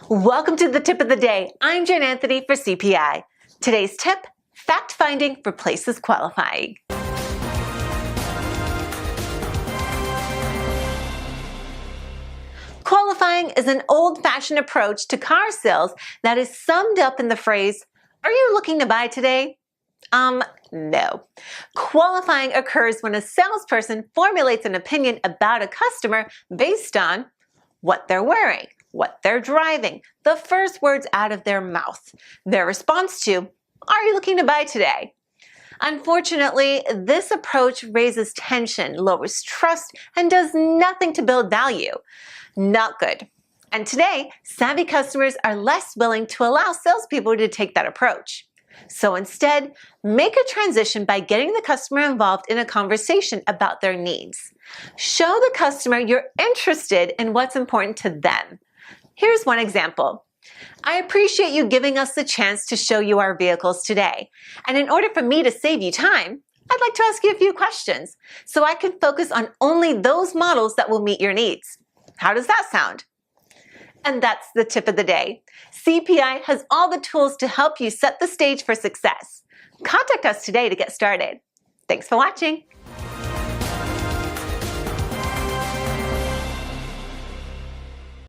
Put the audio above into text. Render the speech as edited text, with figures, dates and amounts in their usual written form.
Welcome to the tip of the day. I'm Jen Anthony for CPI. Today's tip, fact-finding replaces qualifying. Qualifying is an old-fashioned approach to car sales that is summed up in the phrase, "Are you looking to buy today?" No. Qualifying occurs when a salesperson formulates an opinion about a customer based on what they're wearing, what they're driving, the first words out of their mouth, their response to, "Are you looking to buy today?" Unfortunately, this approach raises tension, lowers trust, and does nothing to build value. Not good. And today, savvy customers are less willing to allow salespeople to take that approach. So instead, make a transition by getting the customer involved in a conversation about their needs. Show the customer you're interested in what's important to them. Here's one example. "I appreciate you giving us the chance to show you our vehicles today. And in order for me to save you time, I'd like to ask you a few questions so I can focus on only those models that will meet your needs." How does that sound? And that's the tip of the day. CPI has all the tools to help you set the stage for success. Contact us today to get started. Thanks for watching.